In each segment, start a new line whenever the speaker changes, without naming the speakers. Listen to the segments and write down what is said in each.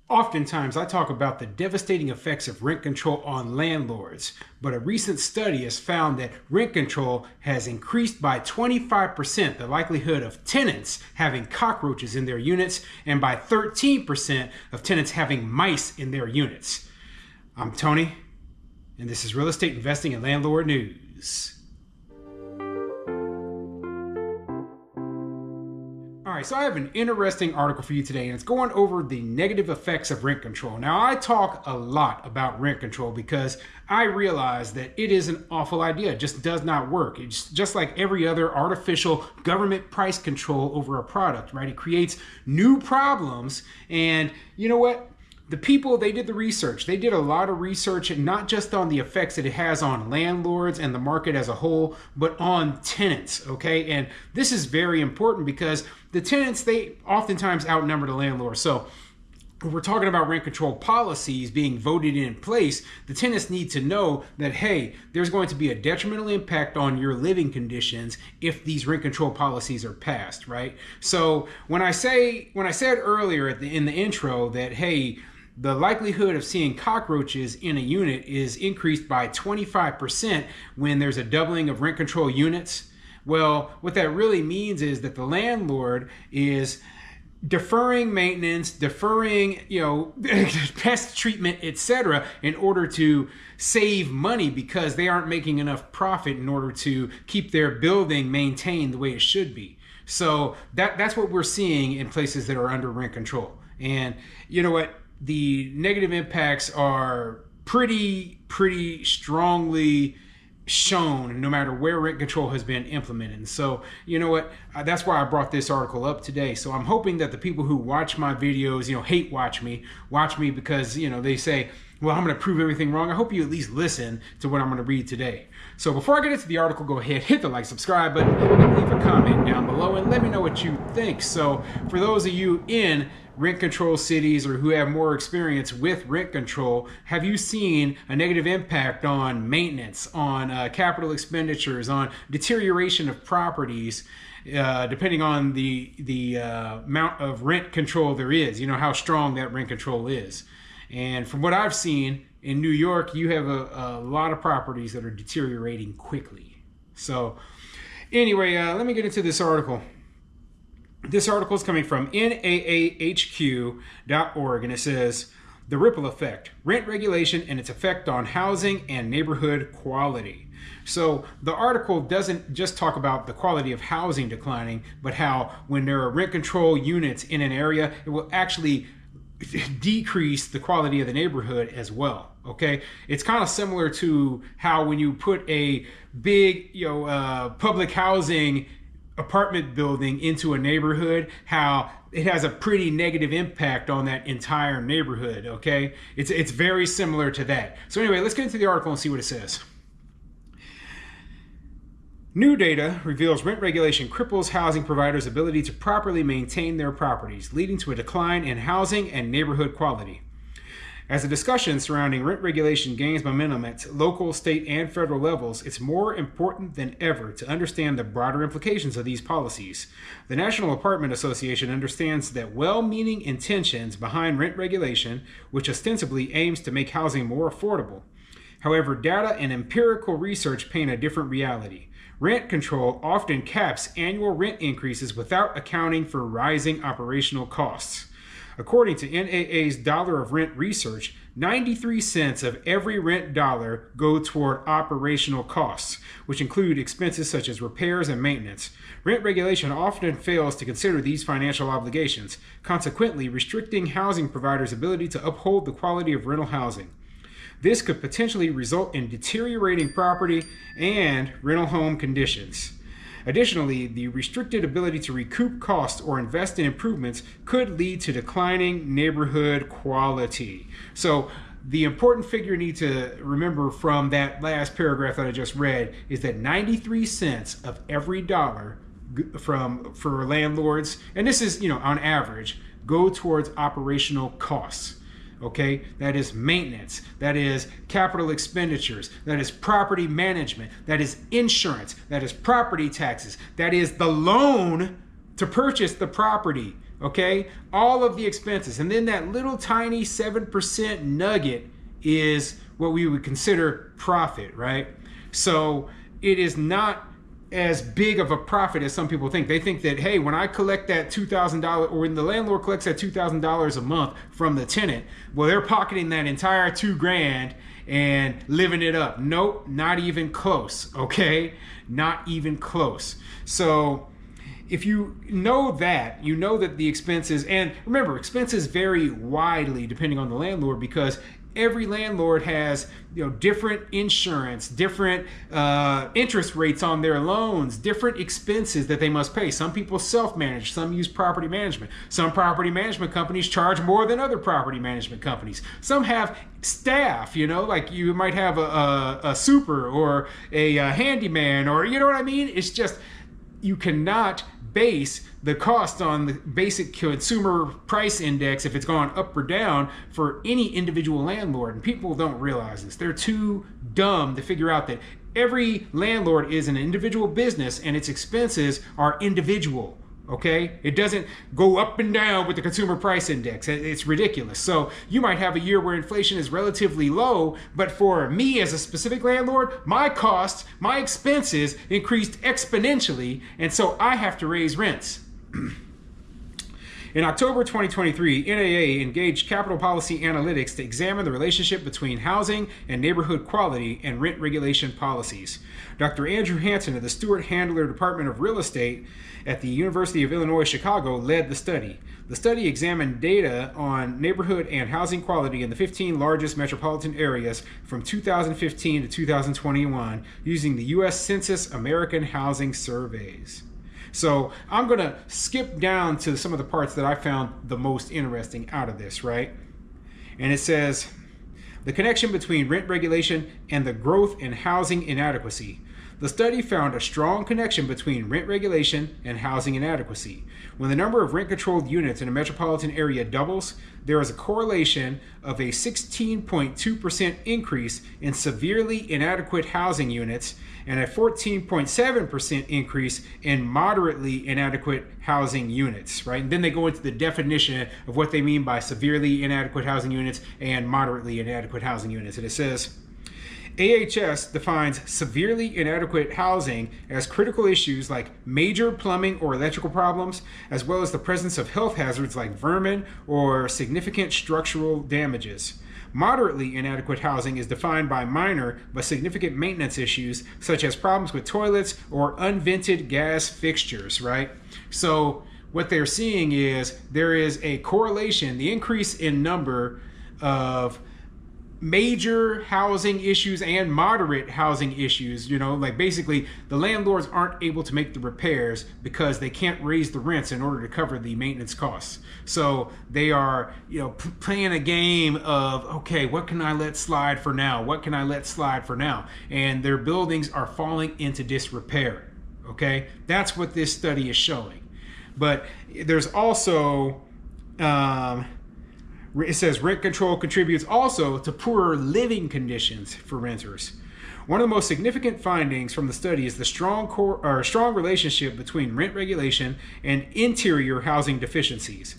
Oftentimes, I talk about the devastating effects of rent control on landlords, but a recent study has found that rent control has increased by 25% the likelihood of tenants having cockroaches in their units and by 13% of tenants having mice in their units. I'm Tony, and this is Real Estate Investing and Landlord News. All right, so I have an interesting article for you today, and it's going over the negative effects of rent control. Now, I talk a lot about rent control because I realize that it is an awful idea. It just does not work. It's just like every other artificial government price control over a product, right? It creates new problems, and you know what? The people, they did the research. They did a lot of research, and not just on the effects that it has on landlords and the market as a whole, but on tenants, okay? And this is very important because the tenants, they oftentimes outnumber the landlords. So if we're talking about rent control policies being voted in place, the tenants need to know that, hey, there's going to be a detrimental impact on your living conditions if these rent control policies are passed, right? So when I said earlier in the intro that, hey, the likelihood of seeing cockroaches in a unit is increased by 25% when there's a doubling of rent control units. Well, what that really means is that the landlord is deferring maintenance, deferring, pest treatment, etc., in order to save money because they aren't making enough profit in order to keep their building maintained the way it should be. So that's what we're seeing in places that are under rent control. And you know what? The negative impacts are pretty strongly shown no matter where rent control has been implemented. And so, you know what? That's why I brought this article up today. So I'm hoping that the people who watch my videos, hate watch me because, they say, well, I'm going to prove everything wrong. I hope you at least listen to what I'm going to read today. So before I get into the article, go ahead, hit the like, subscribe button, and leave a comment down below and let me know what you think. So for those of you in rent control cities or who have more experience with rent control, have you seen a negative impact on maintenance, on capital expenditures, on deterioration of properties, depending on the amount of rent control there is, how strong that rent control is? And from what I've seen in New York, you have a lot of properties that are deteriorating quickly. So anyway, let me get into this article. This article is coming from naahq.org, and it says, The Ripple Effect, Rent Regulation and Its Effect on Housing and Neighborhood Quality. So the article doesn't just talk about the quality of housing declining, but how when there are rent control units in an area, it will actually decrease the quality of the neighborhood as well. Okay, it's kind of similar to how when you put a big public housing apartment building into a neighborhood, how it has a pretty negative impact on that entire neighborhood. Okay, it's very similar to that. So anyway, let's get into the article and see what it says. New data reveals rent regulation cripples housing providers' ability to properly maintain their properties, leading to a decline in housing and neighborhood quality. As the discussion surrounding rent regulation gains momentum at local, state, and federal levels, it's more important than ever to understand the broader implications of these policies. The National Apartment Association understands that well-meaning intentions behind rent regulation, which ostensibly aims to make housing more affordable. However, data and empirical research paint a different reality. Rent control often caps annual rent increases without accounting for rising operational costs. According to NAA's Dollar of Rent research, 93 cents of every rent dollar go toward operational costs, which include expenses such as repairs and maintenance. Rent regulation often fails to consider these financial obligations, consequently restricting housing providers' ability to uphold the quality of rental housing. This could potentially result in deteriorating property and rental home conditions. Additionally, the restricted ability to recoup costs or invest in improvements could lead to declining neighborhood quality. So the important figure you need to remember from that last paragraph that I just read is that 93 cents of every dollar for landlords, and this is, on average, go towards operational costs. Okay, that is maintenance, that is capital expenditures, that is property management, that is insurance, that is property taxes, that is the loan to purchase the property, Okay, all of the expenses, and then that little tiny 7% nugget is what we would consider profit, right? So it is not as big of a profit as some people think. They think that, hey, when I collect that $2,000, or when the landlord collects that $2,000 a month from the tenant, well, they're pocketing that entire $2,000 and living it up. Nope, not even close. Okay, not even close. So if you know that, you know that the expenses, and remember, expenses vary widely depending on the landlord, because every landlord has, different insurance, different interest rates on their loans, different expenses that they must pay. Some people self-manage, some use property management. Some property management companies charge more than other property management companies. Some have staff, like you might have a super or a handyman, or you know what I mean? It's just, you cannot base the cost on the basic consumer price index if it's gone up or down for any individual landlord. And people don't realize this. They're too dumb to figure out that every landlord is an individual business and its expenses are individual. Okay, it doesn't go up and down with the consumer price index. It's ridiculous. So you might have a year where inflation is relatively low, but for me as a specific landlord, my costs, my expenses increased exponentially, and so I have to raise rents. In October 2023, NAA engaged Capital Policy Analytics to examine the relationship between housing and neighborhood quality and rent regulation policies. Dr. Andrew Hansen of the Stewart Handler Department of Real Estate at the University of Illinois Chicago led the study. The study examined data on neighborhood and housing quality in the 15 largest metropolitan areas from 2015 to 2021 using the U.S. Census American Housing Surveys. So I'm going to skip down to some of the parts that I found the most interesting out of this, right? And it says, the connection between rent regulation and the growth in housing inadequacy. The study found a strong connection between rent regulation and housing inadequacy. When the number of rent-controlled units in a metropolitan area doubles, there is a correlation of a 16.2% increase in severely inadequate housing units and a 14.7% increase in moderately inadequate housing units, right? And then they go into the definition of what they mean by severely inadequate housing units and moderately inadequate housing units. And it says, AHS defines severely inadequate housing as critical issues like major plumbing or electrical problems, as well as the presence of health hazards like vermin or significant structural damages. Moderately inadequate housing is defined by minor but significant maintenance issues, such as problems with toilets or unvented gas fixtures, right? So what they're seeing is there is a correlation, the increase in number of major housing issues and moderate housing issues, like basically the landlords aren't able to make the repairs because they can't raise the rents in order to cover the maintenance costs. So they are, playing a game of, okay, what can I let slide for now? What can I let slide for now? And their buildings are falling into disrepair. Okay, that's what this study is showing. But there's also, it says rent control contributes also to poorer living conditions for renters. One of the most significant findings from the study is the strong relationship between rent regulation and interior housing deficiencies.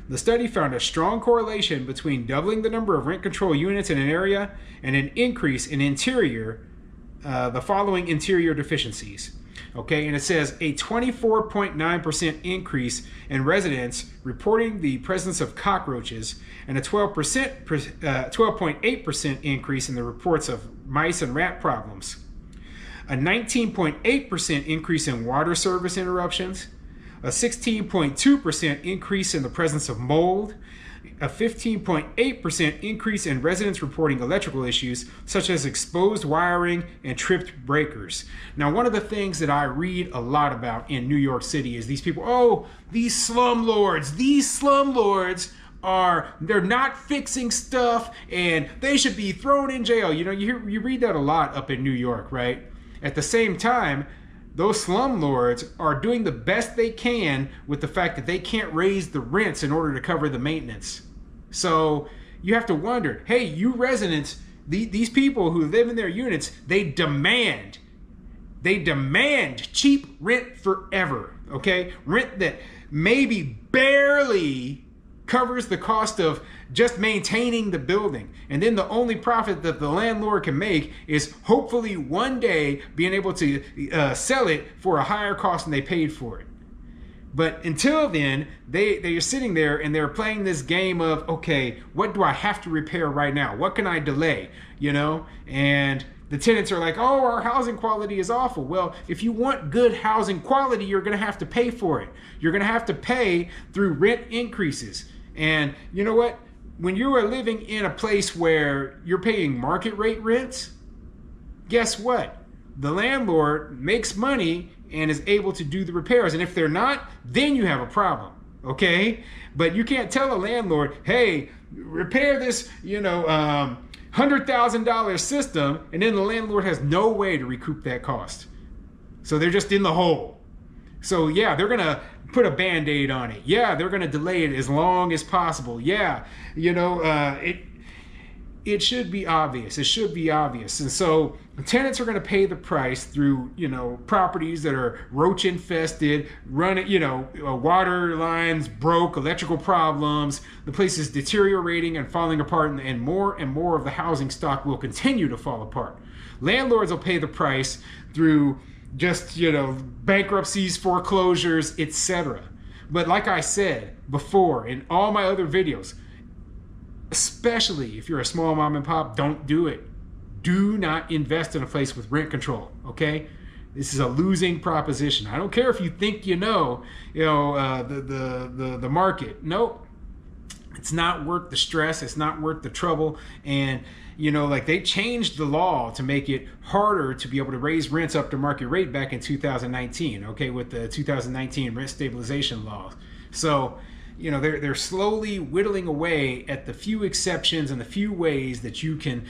The study found a strong correlation between doubling the number of rent control units in an area and an increase in the following interior deficiencies. Okay, and it says a 24.9% increase in residents reporting the presence of cockroaches and a 12.8% increase in the reports of mice and rat problems. A 19.8% increase in water service interruptions, a 16.2% increase in the presence of mold, a 15.8% increase in residents reporting electrical issues such as exposed wiring and tripped breakers. Now, one of the things that I read a lot about in New York City is these people, these slumlords they're not fixing stuff and they should be thrown in jail. You read that a lot up in New York, right? At the same time, those slumlords are doing the best they can with the fact that they can't raise the rents in order to cover the maintenance. So you have to wonder, hey, you residents, these people who live in their units, they demand They demand cheap rent forever, okay? Rent that maybe barely covers the cost of just maintaining the building. And then the only profit that the landlord can make is hopefully one day being able to sell it for a higher cost than they paid for it. But until then, they're sitting there and they're playing this game of, okay, what do I have to repair right now? What can I delay? You know? And the tenants are like, oh, our housing quality is awful. Well, if you want good housing quality, you're going to have to pay for it. You're going to have to pay through rent increases. And you know what? When you are living in a place where you're paying market rate rents, guess what? The landlord makes money and is able to do the repairs. And if they're not, then you have a problem, okay? But you can't tell a landlord, hey, repair this, $100,000 system, and then the landlord has no way to recoup that cost. So they're just in the hole. So yeah, they're gonna put a Band-Aid on it. Yeah, they're gonna delay it as long as possible. Yeah, it should be obvious. It should be obvious. And so tenants are going to pay the price through, properties that are roach infested, water lines broke, electrical problems. The place is deteriorating and falling apart, and more of the housing stock will continue to fall apart. Landlords will pay the price through just, bankruptcies, foreclosures, etc. But like I said before in all my other videos, especially if you're a small mom and pop, don't do it. Do not invest in a place with rent control, okay? This is a losing proposition. I don't care if you think the market. Nope. It's not worth the stress. It's not worth the trouble. And, they changed the law to make it harder to be able to raise rents up to market rate back in 2019, okay, with the 2019 rent stabilization laws. So, they're slowly whittling away at the few exceptions and the few ways that you can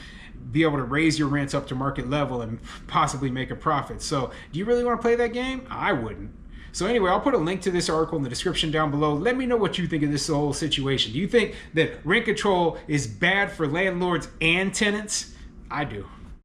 be able to raise your rents up to market level and possibly make a profit. So do you really want to play that game? I wouldn't. So anyway, I'll put a link to this article in the description down below. Let me know what you think of this whole situation. Do you think that rent control is bad for landlords and tenants? I do.